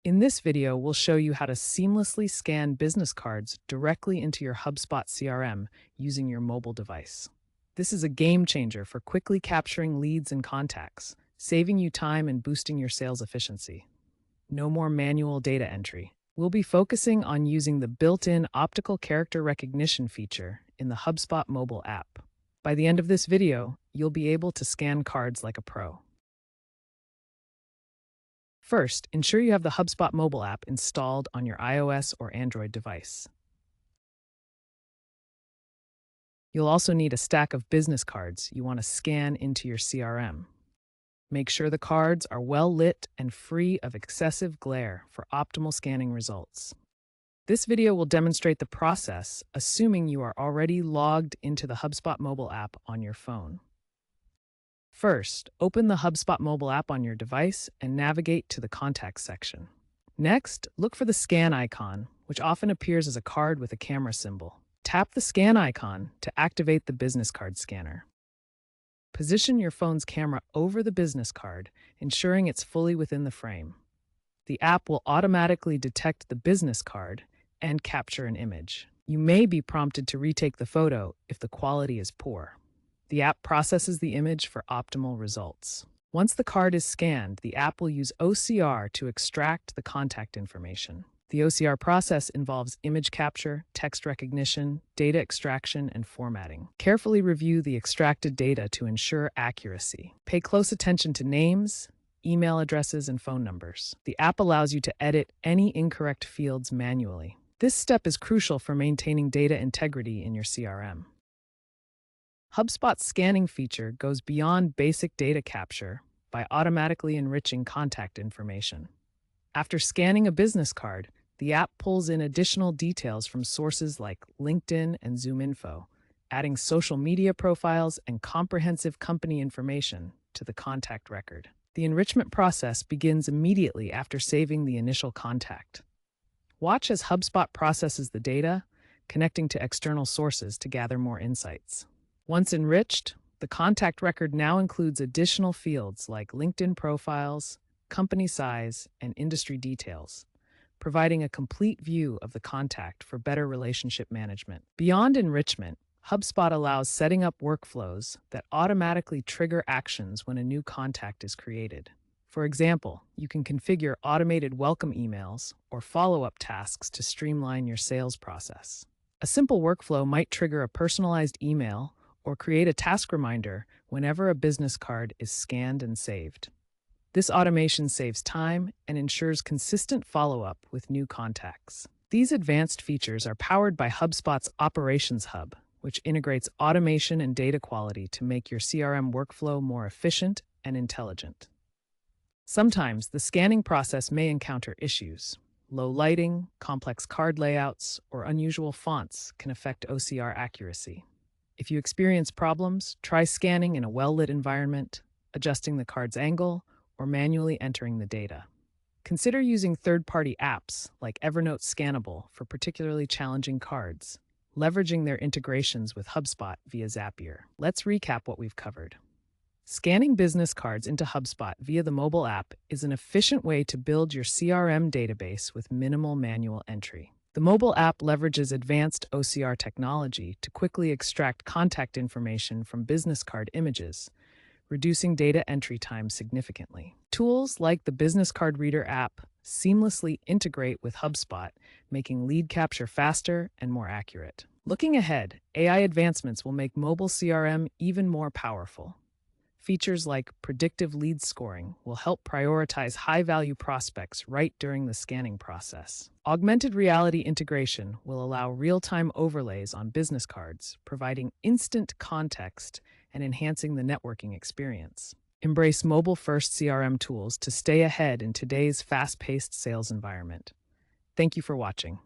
In this video, we'll show you how to seamlessly scan business cards directly into your HubSpot CRM using your mobile device. This is a game changer for quickly capturing leads and contacts, saving you time and boosting your sales efficiency. No more manual data entry. We'll be focusing on using the built-in optical character recognition feature in the HubSpot mobile app. By the end of this video, you'll be able to scan cards like a pro. First, ensure you have the HubSpot mobile app installed on your iOS or Android device. You'll also need a stack of business cards you want to scan into your CRM. Make sure the cards are well lit and free of excessive glare for optimal scanning results. This video will demonstrate the process, assuming you are already logged into the HubSpot mobile app on your phone. First, open the HubSpot mobile app on your device and navigate to the Contacts section. Next, look for the scan icon, which often appears as a card with a camera symbol. Tap the scan icon to activate the business card scanner. Position your phone's camera over the business card, ensuring it's fully within the frame. The app will automatically detect the business card and capture an image. You may be prompted to retake the photo if the quality is poor. The app processes the image for optimal results. Once the card is scanned, the app will use OCR to extract the contact information. The OCR process involves image capture, text recognition, data extraction, and formatting. Carefully review the extracted data to ensure accuracy. Pay close attention to names, email addresses, and phone numbers. The app allows you to edit any incorrect fields manually. This step is crucial for maintaining data integrity in your CRM. HubSpot's scanning feature goes beyond basic data capture by automatically enriching contact information. After scanning a business card, the app pulls in additional details from sources like LinkedIn and ZoomInfo, adding social media profiles and comprehensive company information to the contact record. The enrichment process begins immediately after saving the initial contact. Watch as HubSpot processes the data, connecting to external sources to gather more insights. Once enriched, the contact record now includes additional fields like LinkedIn profiles, company size, and industry details, providing a complete view of the contact for better relationship management. Beyond enrichment, HubSpot allows setting up workflows that automatically trigger actions when a new contact is created. For example, you can configure automated welcome emails or follow-up tasks to streamline your sales process. A simple workflow might trigger a personalized email or create a task reminder whenever a business card is scanned and saved. This automation saves time and ensures consistent follow-up with new contacts. These advanced features are powered by HubSpot's Operations Hub, which integrates automation and data quality to make your CRM workflow more efficient and intelligent. Sometimes the scanning process may encounter issues. Low lighting, complex card layouts, or unusual fonts can affect OCR accuracy. If you experience problems, try scanning in a well-lit environment, adjusting the card's angle, or manually entering the data. Consider using third-party apps like Evernote Scannable for particularly challenging cards, leveraging their integrations with HubSpot via Zapier. Let's recap what we've covered. Scanning business cards into HubSpot via the mobile app is an efficient way to build your CRM database with minimal manual entry. The mobile app leverages advanced OCR technology to quickly extract contact information from business card images, reducing data entry time significantly. Tools like the Business Card Reader app seamlessly integrate with HubSpot, making lead capture faster and more accurate. Looking ahead, AI advancements will make mobile CRM even more powerful. Features like predictive lead scoring will help prioritize high-value prospects right during the scanning process. Augmented reality integration will allow real-time overlays on business cards, providing instant context and enhancing the networking experience. Embrace mobile-first CRM tools to stay ahead in today's fast-paced sales environment. Thank you for watching.